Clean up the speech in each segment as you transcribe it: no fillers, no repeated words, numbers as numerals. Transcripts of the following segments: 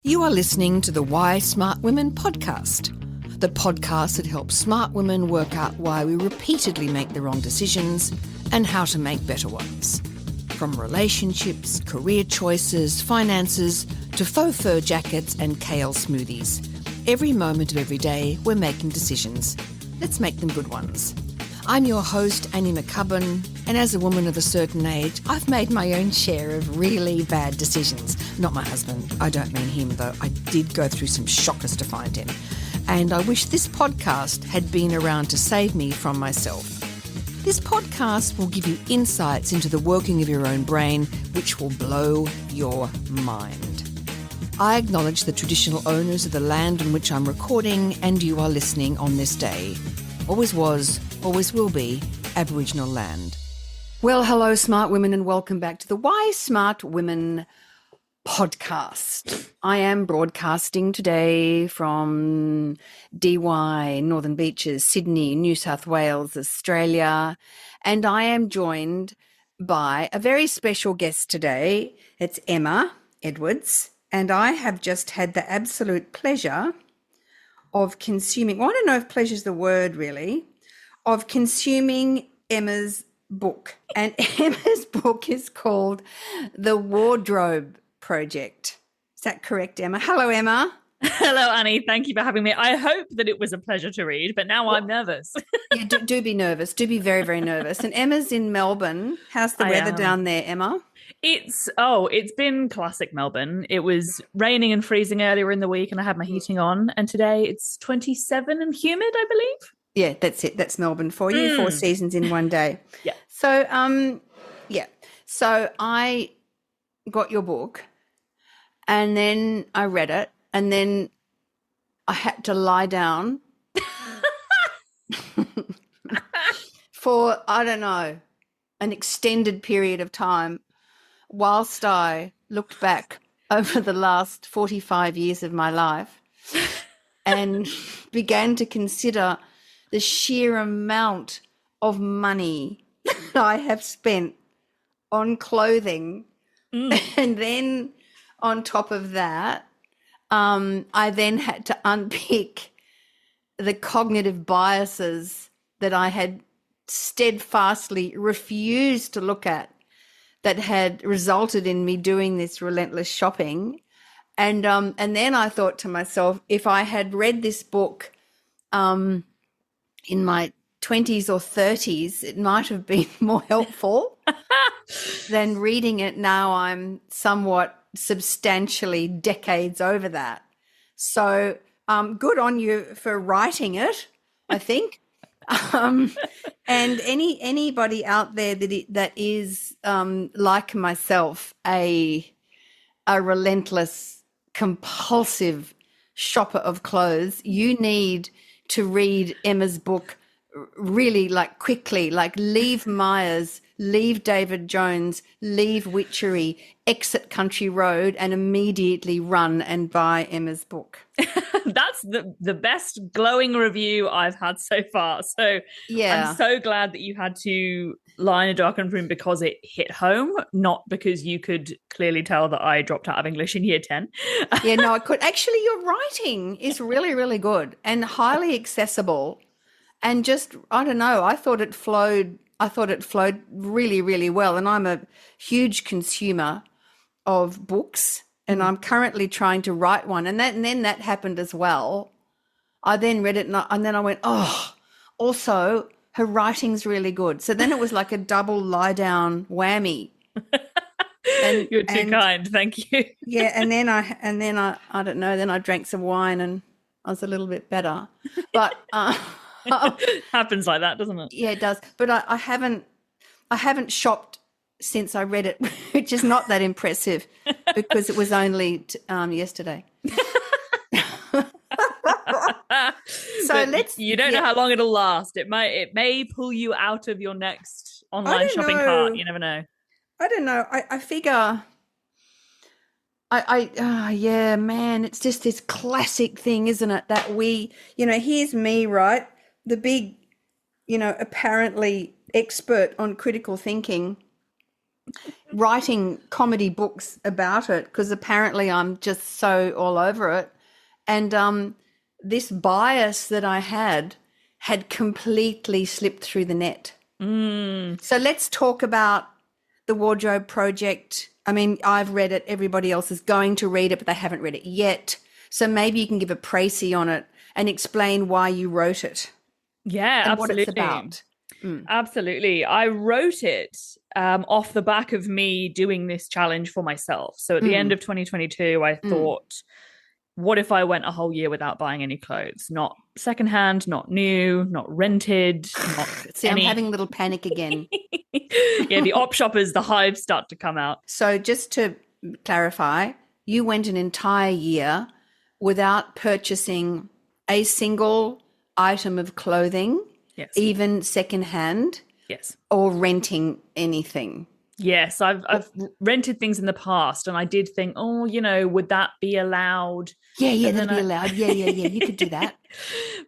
You are listening to the Why Smart Women podcast, the podcast that helps smart women work out why we repeatedly make the wrong decisions and how to make better ones. From relationships, career choices, finances, to faux fur jackets and kale smoothies. Every moment of every day, we're making decisions. Let's make them good ones. I'm your host, Annie McCubbin, and as a woman of a certain age, I've made my own share of really bad decisions. Not my husband. I don't mean him, though. I did go through some shockers to find him. And I wish this podcast had been around to save me from myself. This podcast will give you insights into the working of your own brain, which will blow your mind. I acknowledge the traditional owners of the land on which I'm recording and you are listening on this day. Always was, always will be, Aboriginal land. Well, hello, smart women, and welcome back to the Why Smart Women podcast. I am broadcasting today from DY, Northern Beaches, Sydney, New South Wales, Australia, and I am joined by a very special guest today. It's Emma Edwards, and I have just had the absolute pleasure of consuming, well, I don't know if pleasure is the word really, of consuming Emma's book. And Emma's book is called The Wardrobe Project. Is that correct, Emma? Hello, Emma. Hello, Annie. Thank you for having me. I hope that it was a pleasure to read, but now I'm nervous. Yeah, do be nervous. Do be very, very nervous. And Emma's in Melbourne. How's the weather down there, Emma? It's been classic Melbourne. It was raining and freezing earlier in the week and I had my heating on, and today it's 27 and humid, I believe. Yeah, that's it. That's Melbourne for you. 4 seasons in one day. Yeah. So, So I got your book and then I read it and then I had to lie down for, I don't know, an extended period of time whilst I looked back over the last 45 years of my life and began to consider the sheer amount of money I have spent on clothing. And then on top of that, I then had to unpick the cognitive biases that I had steadfastly refused to look at that had resulted in me doing this relentless shopping. And then I thought to myself, if I had read this book in my 20s or 30s, it might have been more helpful than reading it now. I'm somewhat substantially decades over that. So good on you for writing it, I think. And anybody out there that is like myself, a relentless, compulsive shopper of clothes, you need to read Emma's book really quickly, leave Myers, leave David Jones, leave Witchery, exit Country Road and immediately run and buy Emma's book. That's the best glowing review I've had so far. So yeah, I'm so glad that you had to lie in a darkened room because it hit home, not because you could clearly tell that I dropped out of English in year 10. Yeah, no, I could. Actually, your writing is really, really good and highly accessible. And just, I don't know, I thought it flowed really, really well. And I'm a huge consumer of books and I'm currently trying to write one. And then that happened as well. I then read it and then I went, oh, also her writing's really good. So then it was like a double lie down whammy. You're too kind. Thank you. Yeah. And then I don't know, then I drank some wine and I was a little bit better, but, happens like that, doesn't it? Yeah, it does. But I haven't shopped since I read it, which is not that impressive because it was only yesterday. So you don't know how long it'll last. It may pull you out of your next online shopping cart. You never know. I don't know. I figure. Yeah, man, it's just this classic thing, isn't it? That we, here's me, right? The big, apparently expert on critical thinking. writing comedy books about it because apparently I'm just so all over it. And this bias that I had completely slipped through the net. So let's talk about the Wardrobe Project. I mean, I've read it. Everybody else is going to read it, but they haven't read it yet. So maybe you can give a précis on it and explain why you wrote it. Yeah, and absolutely. What it's about. Absolutely. I wrote it off the back of me doing this challenge for myself. So at the end of 2022, I thought, what if I went a whole year without buying any clothes? Not secondhand, not new, not rented. Not See, I'm having a little panic again. Yeah, the op shoppers, the hives start to come out. So just to clarify, you went an entire year without purchasing a single item of clothing, yes, even secondhand, yes, or renting anything. Yes, I've rented things in the past, and I did think, oh, would that be allowed? Yeah, that'd be allowed. Yeah, you could do that.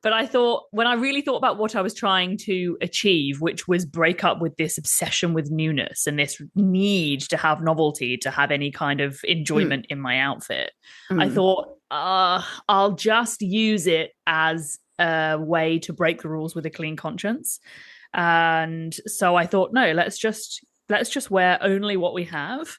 But I thought, when I really thought about what I was trying to achieve, which was break up with this obsession with newness and this need to have novelty, to have any kind of enjoyment in my outfit, I thought, I'll just use it as a way to break the rules with a clean conscience. And so I thought, no, let's just wear only what we have,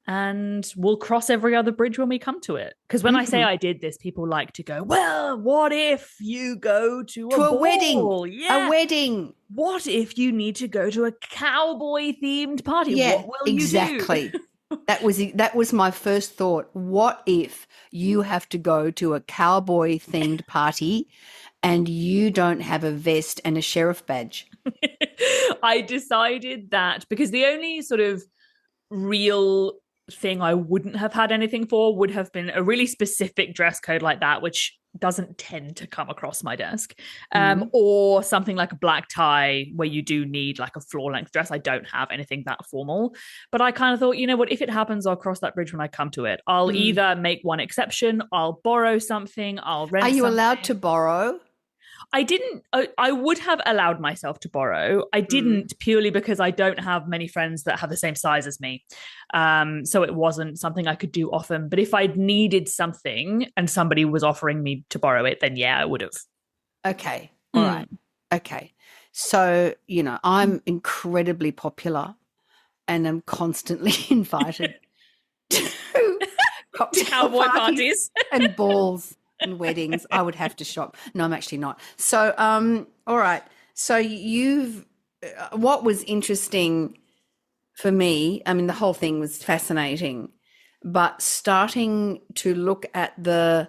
and we'll cross every other bridge when we come to it. Because when I say I did this, people like to go, well, what if you go to a wedding? Yeah. A wedding. What if you need to go to a cowboy themed party? Yeah, what will exactly. you do? That was my first thought. What if you have to go to a cowboy themed party and you don't have a vest and a sheriff badge? I decided that because the only sort of real thing I wouldn't have had anything for would have been a really specific dress code like that, which doesn't tend to come across my desk, or something like a black tie where you do need like a floor length dress. I don't have anything that formal, but I kind of thought, you know what, if it happens, I'll cross that bridge when I come to it. I'll either make one exception, I'll borrow something, I'll rent. Are you something. allowed to borrow? I didn't. I would have allowed myself to borrow. I didn't, purely because I don't have many friends that have the same size as me. So it wasn't something I could do often. But if I'd needed something and somebody was offering me to borrow it, then yeah, I would have. Okay. All right. Okay. So, I'm incredibly popular and I'm constantly invited to cowboy parties and balls and weddings. I would have to shop. No, I'm actually not. So, all right. So what was interesting for me, I mean, the whole thing was fascinating, but starting to look at the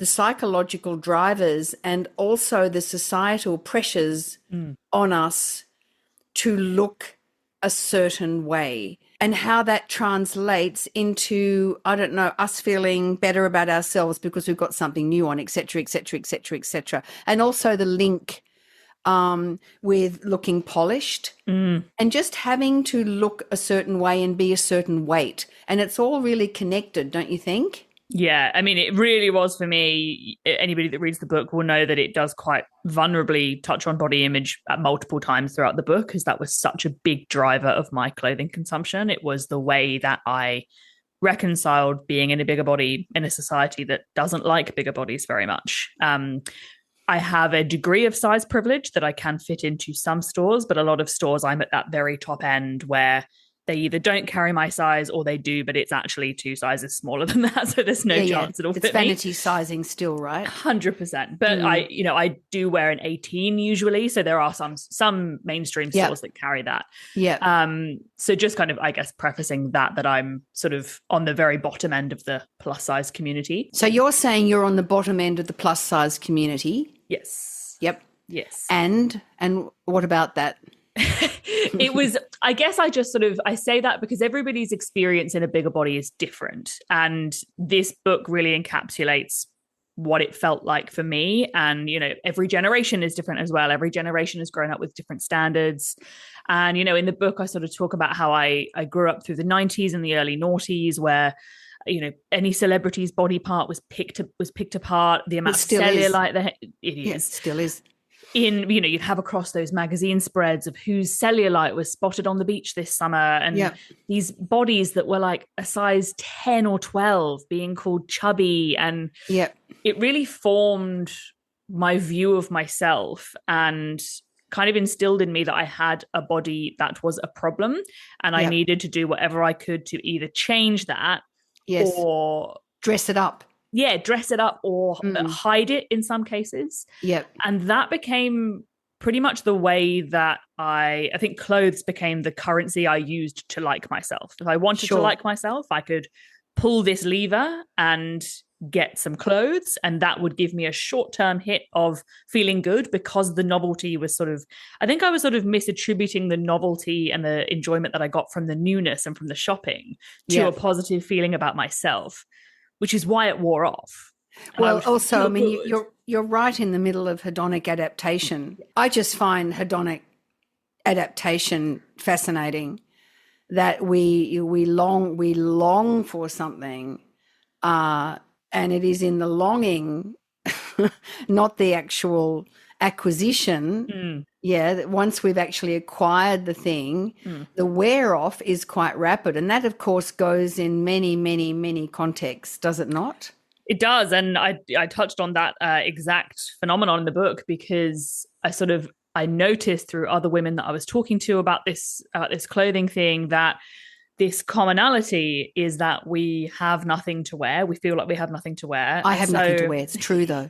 psychological drivers and also the societal pressures on us to look a certain way, and how that translates into, I don't know, us feeling better about ourselves because we've got something new on, et cetera, et cetera, et cetera, et cetera. And also the link with looking polished and just having to look a certain way and be a certain weight. And it's all really connected, don't you think? Yeah, I mean, it really was for me. Anybody that reads the book will know that it does quite vulnerably touch on body image at multiple times throughout the book, because that was such a big driver of my clothing consumption. It was the way that I reconciled being in a bigger body in a society that doesn't like bigger bodies very much. I have a degree of size privilege that I can fit into some stores, but a lot of stores I'm at that very top end where they either don't carry my size or they do, but it's actually 2 sizes smaller than that. So there's no chance it'll fit me. It's vanity sizing still, right? 100%. But I do wear an 18 usually. So there are some mainstream stores that carry that. Yeah. So just kind of, I guess, prefacing that I'm sort of on the very bottom end of the plus size community. So you're saying you're on the bottom end of the plus size community? Yes. Yep. Yes. And what about that? It was, I guess I say that because everybody's experience in a bigger body is different. And this book really encapsulates what it felt like for me. And, every generation is different as well. Every generation has grown up with different standards. And, in the book, I sort of talk about how I grew up through the 90s and the early noughties where, any celebrity's body part was picked apart. The amount of cellulite, it is. Yeah, still is. you'd have across those magazine spreads of whose cellulite was spotted on the beach this summer, and these bodies that were like a size 10 or 12 being called chubby. And it really formed my view of myself and kind of instilled in me that I had a body that was a problem, and I needed to do whatever I could to either change that or dress it up. Yeah, dress it up or hide it in some cases. And that became pretty much the way that I think clothes became the currency I used to like myself. If I wanted to like myself, I could pull this lever and get some clothes, and that would give me a short-term hit of feeling good, because the novelty was I think I was misattributing the novelty and the enjoyment that I got from the newness and from the shopping to a positive feeling about myself, which is why it wore off. Well, also, I mean, you're right in the middle of hedonic adaptation. I just find hedonic adaptation fascinating, that we long for something, and it is in the longing, not the actual acquisition. That once we've actually acquired the thing, the wear off is quite rapid. And that, of course, goes in many, many, many contexts, does it not? It does. And I touched on that exact phenomenon in the book, because I noticed through other women that I was talking to about this clothing thing, that this commonality is that we have nothing to wear. We feel like we have nothing to wear. I have nothing to wear. It's true, though.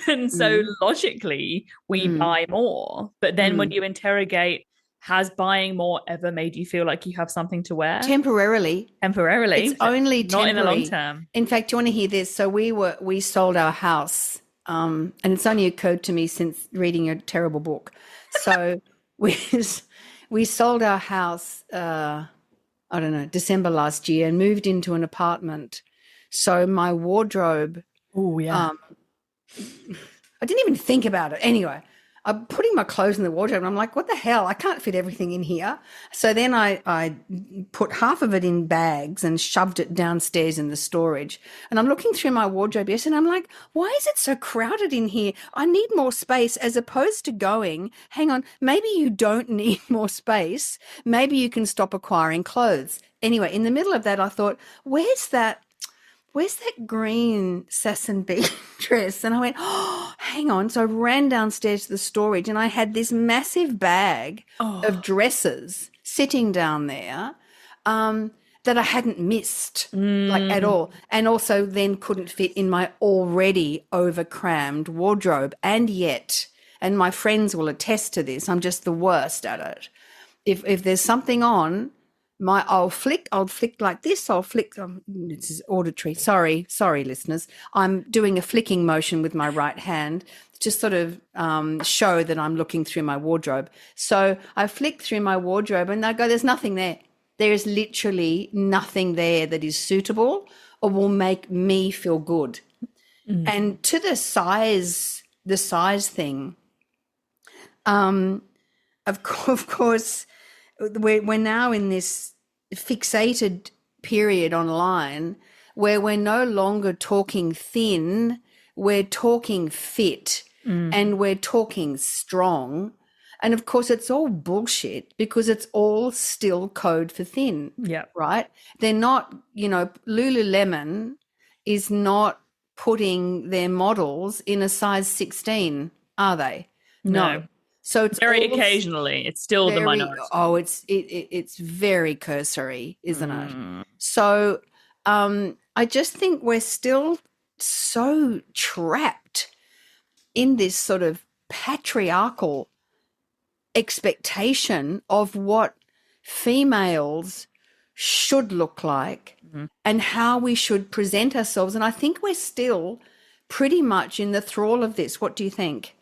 And so logically, we buy more. But then when you interrogate, has buying more ever made you feel like you have something to wear? Temporarily. It's only temporary. Not in the long term. In fact, do you want to hear this? So we sold our house, and it's only occurred to me since reading your terrible book. So we sold our house, I don't know, December last year, and moved into an apartment. So my wardrobe, I didn't even think about it. Anyway, I'm putting my clothes in the wardrobe, and I'm like, what the hell? I can't fit everything in here. So then I put half of it in bags and shoved it downstairs in the storage. And I'm looking through my wardrobe, and I'm like, why is it so crowded in here? I need more space, as opposed to going, hang on, maybe you don't need more space. Maybe you can stop acquiring clothes. Anyway, in the middle of that, I thought, where's that green Sasson B dress? And I went, oh, hang on. So I ran downstairs to the storage, and I had this massive bag of dresses sitting down there that I hadn't missed like at all, and also then couldn't fit in my already over-crammed wardrobe. And yet, and my friends will attest to this, I'm just the worst at it. If there's something on, I'll flick like this. This is auditory. Sorry, listeners. I'm doing a flicking motion with my right hand to just sort of show that I'm looking through my wardrobe. So I flick through my wardrobe, and I go, there's nothing there. There is literally nothing there that is suitable or will make me feel good. And to the size thing, of course, we're now in this fixated period online where we're no longer talking thin, we're talking fit, and we're talking strong. And of course, it's all bullshit, because it's all still code for thin. Yeah. Right? They're not, Lululemon is not putting their models in a size 16, are they? No. So it's very occasionally. It's still the minority. Oh, it's very cursory, isn't it? So I just think we're still so trapped in this sort of patriarchal expectation of what females should look like and how we should present ourselves. And I think we're still pretty much in the thrall of this. What do you think?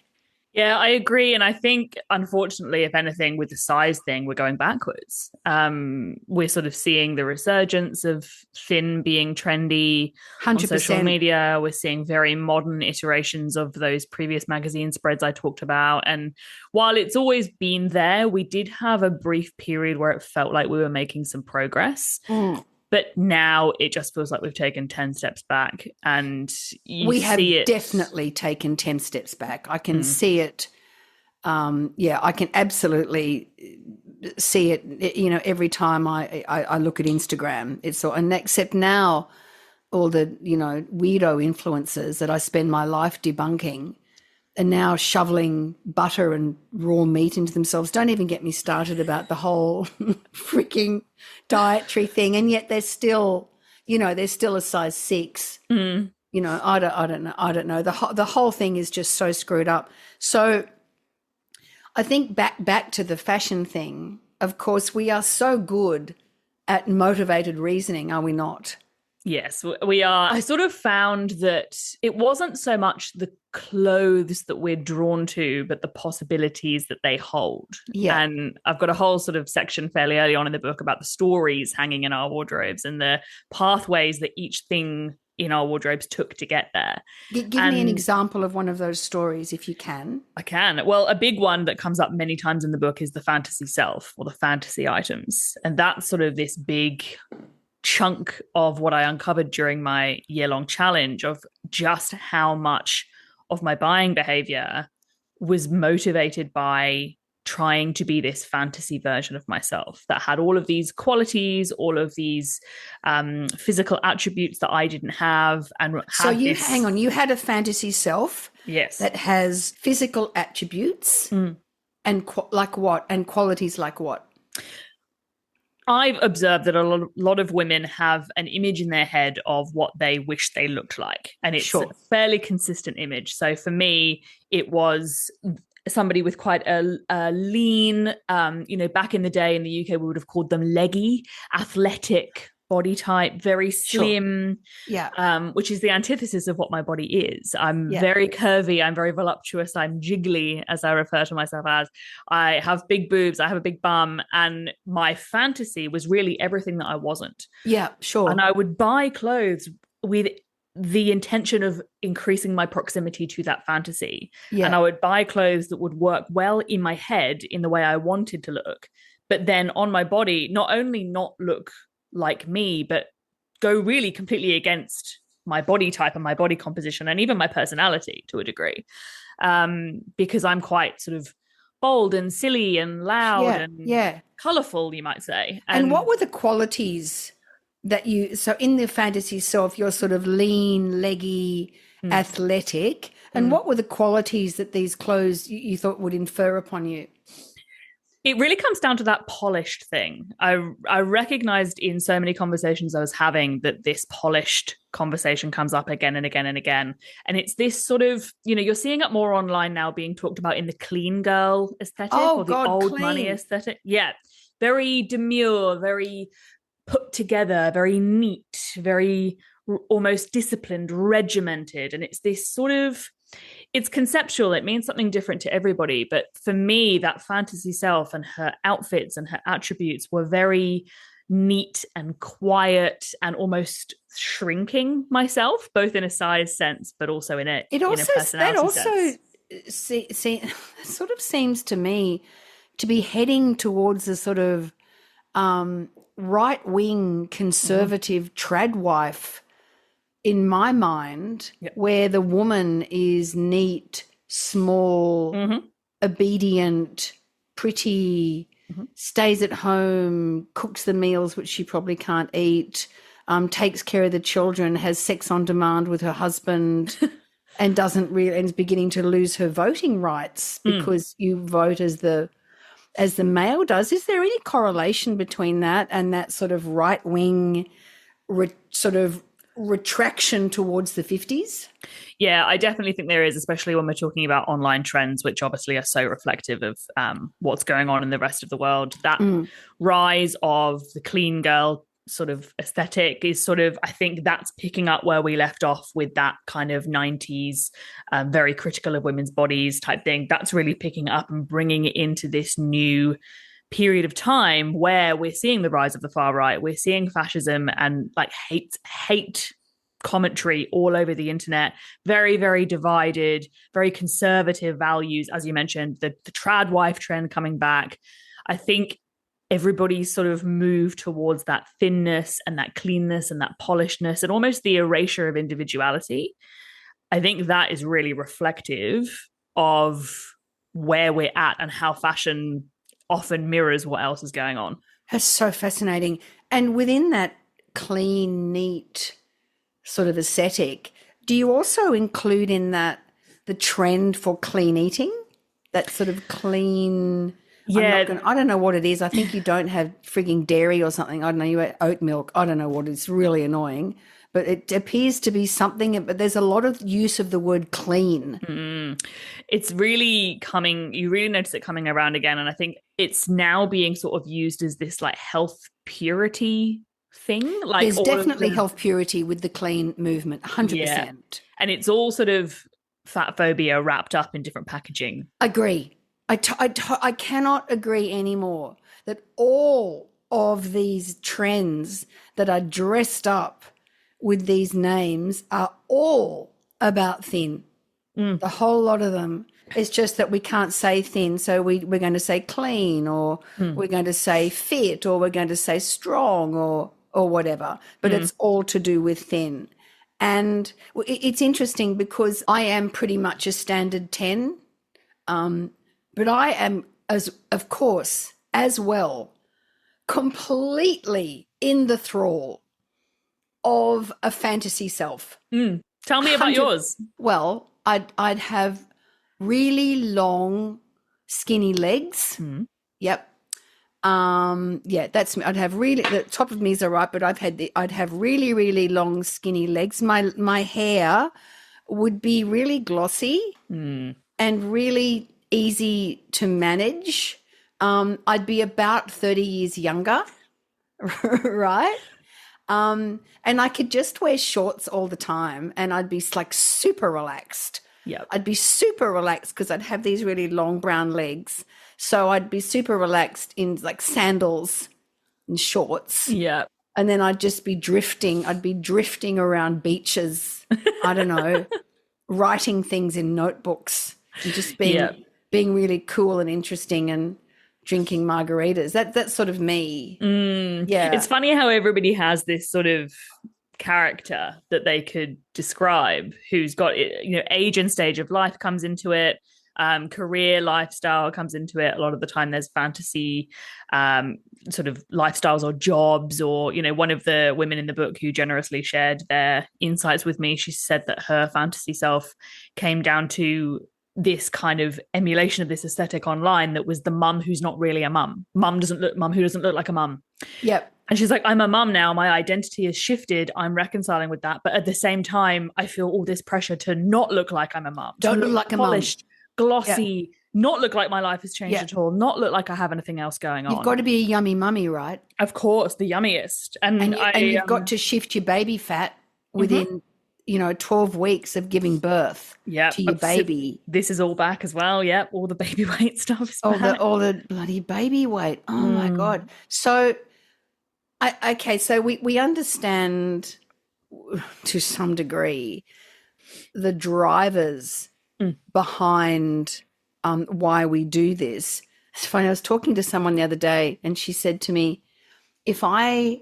Yeah, I agree. And I think, unfortunately, if anything, with the size thing, we're going backwards. We're sort of seeing the resurgence of thin being trendy 100%. On social media. We're seeing very modern iterations of those previous magazine spreads I talked about. And while it's always been there, we did have a brief period where it felt like we were making some progress. But now it just feels like we've taken 10 steps back, and we have definitely taken 10 steps back. I can see it. I can absolutely see it, you know, every time I look at Instagram. It's all, and except now all the, you know, weirdo influencers that I spend my life debunking are now shoveling butter and raw meat into themselves. Don't even get me started about the whole freaking dietary thing. And yet they're still, you know, they're still a size 6. You know, I don't know. The whole thing is just so screwed up. So I think back to the fashion thing. Of course, we are so good at motivated reasoning, are we not? Yes, we are. I sort of found that it wasn't so much the clothes that we're drawn to, but the possibilities that they hold. Yeah. And I've got a whole sort of section fairly early on in the book about the stories hanging in our wardrobes and the pathways that each thing in our wardrobes took to get there. Give me an example of one of those stories, if you can. I can. Well, a big one that comes up many times in the book is the fantasy self, or the fantasy items. And that's sort of this big chunk of what I uncovered during my year-long challenge, of just how much of my buying behavior was motivated by trying to be this fantasy version of myself that had all of these qualities, all of these physical attributes that I didn't have. And so hang on, you had a fantasy self, yes, that has physical attributes and like what, and qualities like what? I've observed that a lot of women have an image in their head of what they wish they looked like. And it's a fairly consistent image. So for me, it was somebody with quite a lean, you know, back in the day in the UK, we would have called them leggy, athletic body type, very slim, which is the antithesis of what my body is. I'm very curvy, I'm very voluptuous, I'm jiggly, as I refer to myself as. I have big boobs, I have a big bum, and my fantasy was really everything that I wasn't. Yeah, sure. And I would buy clothes with the intention of increasing my proximity to that fantasy. And I would buy clothes that would work well in my head in the way I wanted to look, but then on my body, not only not look like me, but go really completely against my body type and my body composition and even my personality to a degree, because I'm quite sort of bold and silly and loud and colorful, you might say. And what were the qualities that you, so in the fantasy self, you're sort of lean, leggy, athletic, and what were the qualities that these clothes you thought would infer upon you? It really comes down to that polished thing. I recognized in so many conversations I was having that this polished conversation comes up again and again and again. And it's this sort of, you know, you're seeing it more online now being talked about in the clean girl aesthetic, the old money aesthetic. Yeah. Very demure, very put together, very neat, very almost disciplined, regimented. And it's this sort of, it's conceptual. It means something different to everybody. But for me, that fantasy self and her outfits and her attributes were very neat and quiet and almost shrinking myself, both in a size sense, but also in a personality sense. Sort of seems to me to be heading towards a sort of right-wing conservative trad wife in my mind, where the woman is neat, small, obedient, pretty, stays at home, cooks the meals which she probably can't eat, takes care of the children, has sex on demand with her husband, and doesn't really, and is beginning to lose her voting rights because you vote as the male does. Is there any correlation between that and that sort of right-wing sort of retraction towards the 50s? Yeah, I definitely think there is, especially when we're talking about online trends, which obviously are so reflective of what's going on in the rest of the world. That rise of the clean girl sort of aesthetic is sort of, I think that's picking up where we left off with that kind of 90s, very critical of women's bodies type thing. That's really picking up and bringing it into this new period of time where we're seeing the rise of the far right. We're seeing fascism and like hate commentary all over the internet, very, very divided, very conservative values, as you mentioned, the trad wife trend coming back. I think everybody's sort of moved towards that thinness and that cleanness and that polishedness and almost the erasure of individuality. I think that is really reflective of where we're at and how fashion often mirrors what else is going on. That's so fascinating. And within that clean, neat sort of aesthetic, do you also include in that the trend for clean eating? That sort of clean... Yeah. I don't know what it is. I think you don't have frigging dairy or something. I don't know. You ate oat milk. I don't know what. It's really annoying. But it appears to be something, but there's a lot of use of the word clean. It's really coming, you really notice it coming around again. And I think it's now being sort of used as this like health purity thing. Like there's definitely health purity with the clean movement, 100%. Yeah. And it's all sort of fat phobia wrapped up in different packaging. Agree. I cannot agree anymore that all of these trends that are dressed up with these names are all about thin. The whole lot of them. It's just that we can't say thin, so we're going to say clean, or we're going to say fit, or we're going to say strong, or whatever. But it's all to do with thin. And it's interesting because I am pretty much a standard 10, but I am, of course, as well, completely in the thrall of a fantasy self. Tell me about yours. Well, I'd have really long, skinny legs. Yep. That's me. I'd have really, the top of me is all right, but I'd have really, really long, skinny legs. My hair would be really glossy and really easy to manage. I'd be about 30 years younger, right? And I could just wear shorts all the time and I'd be like super relaxed. Yeah, I'd be super relaxed because I'd have these really long brown legs. So I'd be super relaxed in like sandals and shorts. Yeah. And then I'd just be drifting. I'd be drifting around beaches, I don't know, writing things in notebooks and just being really cool and interesting and drinking margaritas. That's sort of me. Yeah. It's funny how everybody has this sort of character that they could describe who's got, age and stage of life comes into it. Career lifestyle comes into it. A lot of the time there's fantasy sort of lifestyles or jobs, or one of the women in the book who generously shared their insights with me, she said that her fantasy self came down to this kind of emulation of this aesthetic online that was the mum who's not really a mum who doesn't look like a mum. Yep. And she's like, I'm a mum now, my identity has shifted, I'm reconciling with that, but at the same time I feel all this pressure to not look like I'm a mum, don't look like polished, glossy, not look like my life has changed at all, not look like I have anything else going on. You've got to be a yummy mummy, right? Of course, the yummiest. And you've got to shift your baby fat within 12 weeks of giving birth to your baby. This is all back as well. Yep. All the baby weight stuff is back. All the bloody baby weight. Oh my God. So, so we understand to some degree the drivers behind why we do this. It's funny. I was talking to someone the other day and she said to me, if I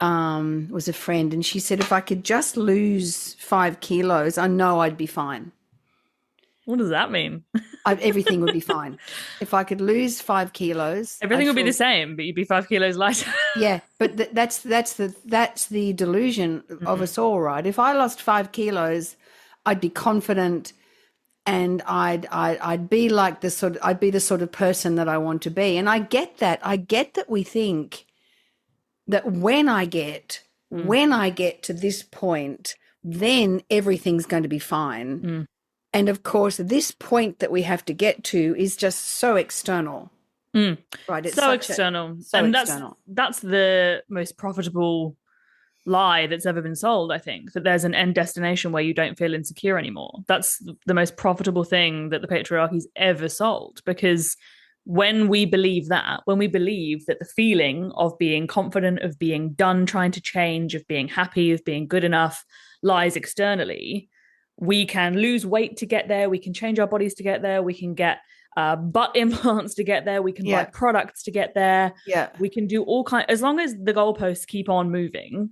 was a friend, and she said if I could just lose 5 kilos, I know I'd be fine. What does that mean? Everything would be fine. If I could lose 5 kilos, everything would be the same, but you'd be 5 kilos lighter. Yeah, but that's the delusion of us all, right? If I lost 5 kilos, I'd be confident, and I'd be like the sort of person that I want to be. And I get that. I get that we think that when I get to this point, then everything's going to be fine. And of course, this point that we have to get to is just so external. Right? It's so external. That's the most profitable lie that's ever been sold, I think, that there's an end destination where you don't feel insecure anymore. That's the most profitable thing that the patriarchy's ever sold, because when we believe that the feeling of being confident, of being done trying to change, of being happy, of being good enough lies externally, we can lose weight to get there, we can change our bodies to get there, we can get butt implants to get there. We can buy products to get there. Yeah. We can do all kinds, as long as the goalposts keep on moving,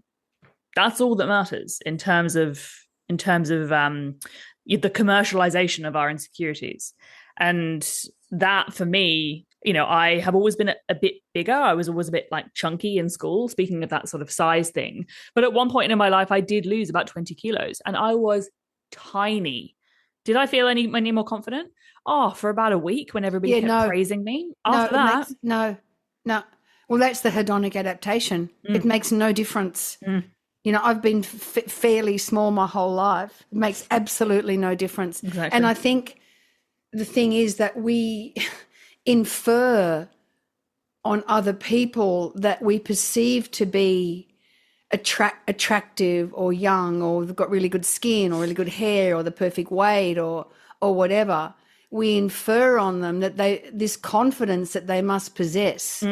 that's all that matters in terms of the commercialization of our insecurities. And that for me, I have always been a bit bigger. I was always a bit like chunky in school, speaking of that sort of size thing. But at one point in my life, I did lose about 20 kilos and I was tiny. Did I feel any more confident? Oh, for about a week when everybody kept praising me. After that. No. Well, that's the hedonic adaptation. It makes no difference. I've been fairly small my whole life. It makes absolutely no difference. Exactly. And I think the thing is that we infer on other people that we perceive to be attractive or young, or they've got really good skin or really good hair or the perfect weight or whatever. We infer on them that this confidence that they must possess.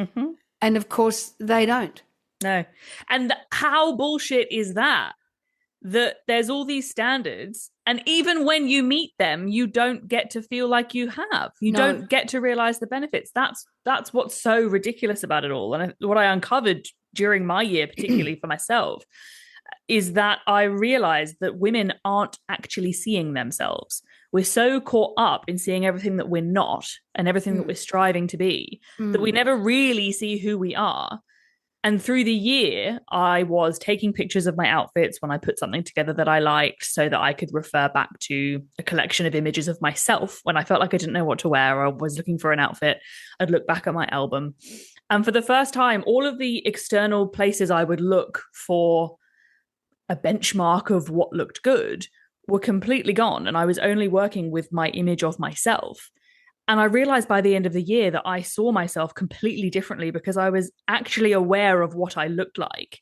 And of course they don't. No. And how bullshit is that? That there's all these standards, and even when you meet them, you don't get to feel like you have. You don't get to realize the benefits. That's what's so ridiculous about it all. And what I uncovered during my year, particularly for myself, is that I realized that women aren't actually seeing themselves. We're so caught up in seeing everything that we're not and everything that we're striving to be that we never really see who we are. And through the year, I was taking pictures of my outfits when I put something together that I liked so that I could refer back to a collection of images of myself when I felt like I didn't know what to wear or was looking for an outfit. I'd look back at my album. And for the first time, all of the external places I would look for a benchmark of what looked good were completely gone. And I was only working with my image of myself. And I realized by the end of the year that I saw myself completely differently because I was actually aware of what I looked like.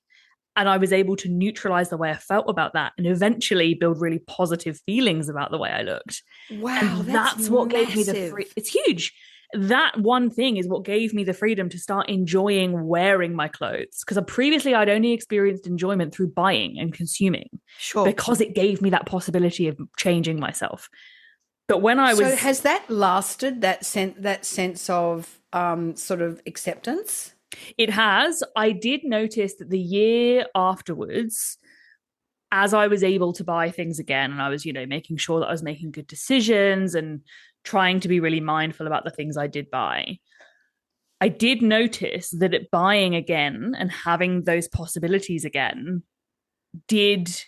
And I was able to neutralize the way I felt about that and eventually build really positive feelings about the way I looked. Wow, and that's what gave me the it's huge. That one thing is what gave me the freedom to start enjoying wearing my clothes. Because previously I'd only experienced enjoyment through buying and consuming. Sure. Because it gave me that possibility of changing myself. But when I was... So has that lasted, that sense of sort of acceptance? It has. I did notice that the year afterwards, as I was able to buy things again, and I was, making sure that I was making good decisions and trying to be really mindful about the things I did buy, I did notice that buying again and having those possibilities again did...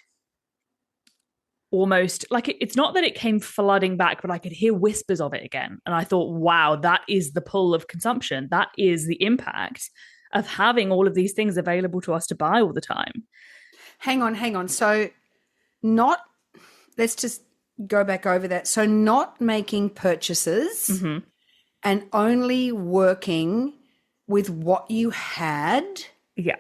almost like it's not that it came flooding back, but I could hear whispers of it again. And I thought, wow, that is the pull of consumption. That is the impact of having all of these things available to us to buy all the time. Hang on. So let's just go back over that. So not making purchases and only working with what you had. Yeah.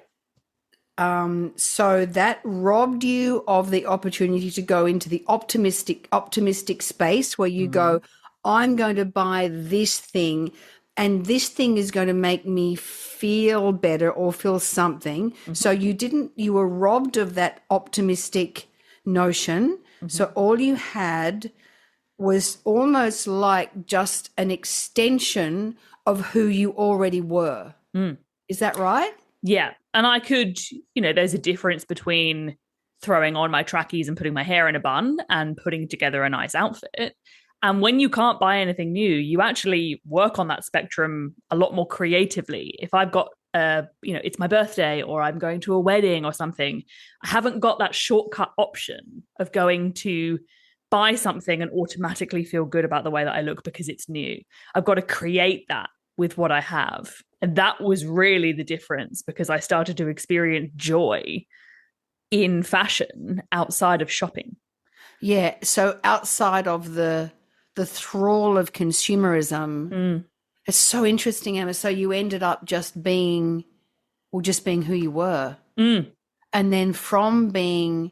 So that robbed you of the opportunity to go into the optimistic space where you go, I'm going to buy this thing and this thing is going to make me feel better or feel something. So you were robbed of that optimistic notion. So all you had was almost like just an extension of who you already were. Is that right? Yeah. And I could, there's a difference between throwing on my trackies and putting my hair in a bun and putting together a nice outfit. And when you can't buy anything new, you actually work on that spectrum a lot more creatively. If I've got, it's my birthday or I'm going to a wedding or something, I haven't got that shortcut option of going to buy something and automatically feel good about the way that I look because it's new. I've got to create that with what I have. And that was really the difference because I started to experience joy in fashion outside of shopping. Yeah. So outside of the thrall of consumerism, it's so interesting, Emma. So you ended up just being who you were. And then from being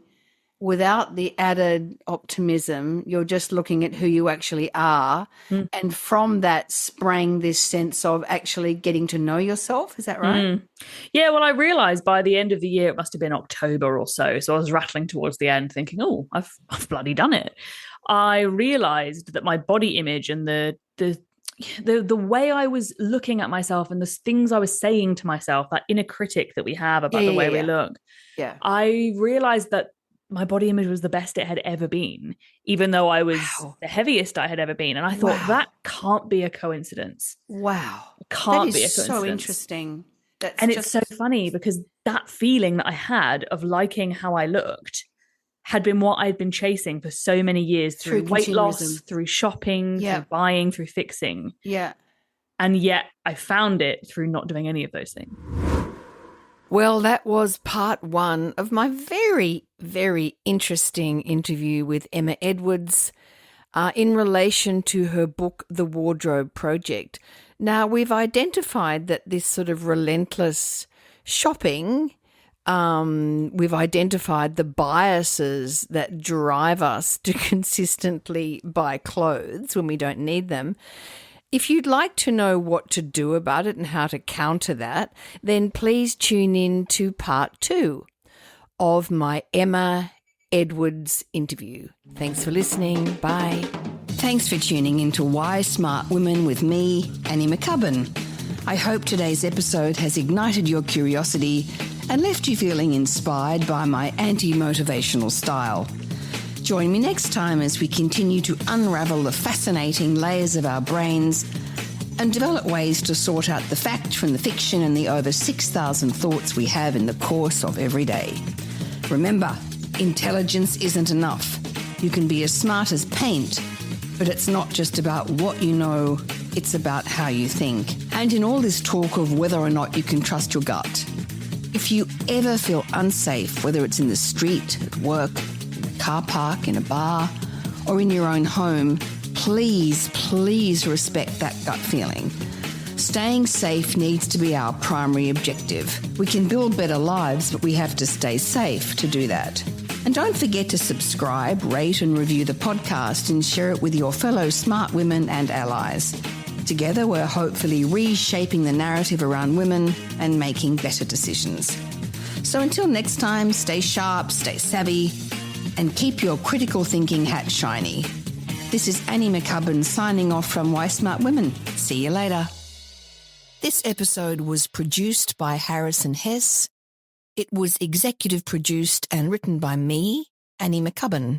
without the added optimism, you're just looking at who you actually are. And from that sprang this sense of actually getting to know yourself. Is that right? Yeah, well, I realized by the end of the year, it must have been October or so. So I was rattling towards the end thinking, oh, I've bloody done it. I realized that my body image and the the way I was looking at myself and the things I was saying to myself, that inner critic that we have about the way we look. Yeah. I realized that my body image was the best it had ever been, even though I was the heaviest I had ever been. And I thought that can't be a coincidence. Wow. It can't be a coincidence. So interesting. It's so funny because that feeling that I had of liking how I looked had been what I'd been chasing for so many years through weight loss, through shopping, through buying, through fixing. Yeah. And yet I found it through not doing any of those things. Well, that was part 1 of my very, very interesting interview with Emma Edwards in relation to her book, The Wardrobe Project. Now, we've identified that this sort of relentless shopping, we've identified the biases that drive us to consistently buy clothes when we don't need them. If you'd like to know what to do about it and how to counter that, then please tune in to part 2 of my Emma Edwards interview. Thanks for listening. Bye. Thanks for tuning in to Why Smart Women with me, Annie McCubbin. I hope today's episode has ignited your curiosity and left you feeling inspired by my anti-motivational style. Join me next time as we continue to unravel the fascinating layers of our brains and develop ways to sort out the fact from the fiction and the over 6,000 thoughts we have in the course of every day. Remember, intelligence isn't enough. You can be as smart as paint, but it's not just about what you know, it's about how you think. And in all this talk of whether or not you can trust your gut, if you ever feel unsafe, whether it's in the street, at work, car park, in a bar, or in your own home, please respect that gut feeling. Staying safe needs to be our primary objective. We can build better lives, but we have to stay safe to do that. And don't forget to subscribe, rate and review the podcast and share it with your fellow smart women and allies. Together, we're hopefully reshaping the narrative around women and making better decisions. So until next time, stay sharp, stay savvy, and keep your critical thinking hat shiny. This is Annie McCubbin signing off from Why Smart Women. See you later. This episode was produced by Harrison Hess. It was executive produced and written by me, Annie McCubbin.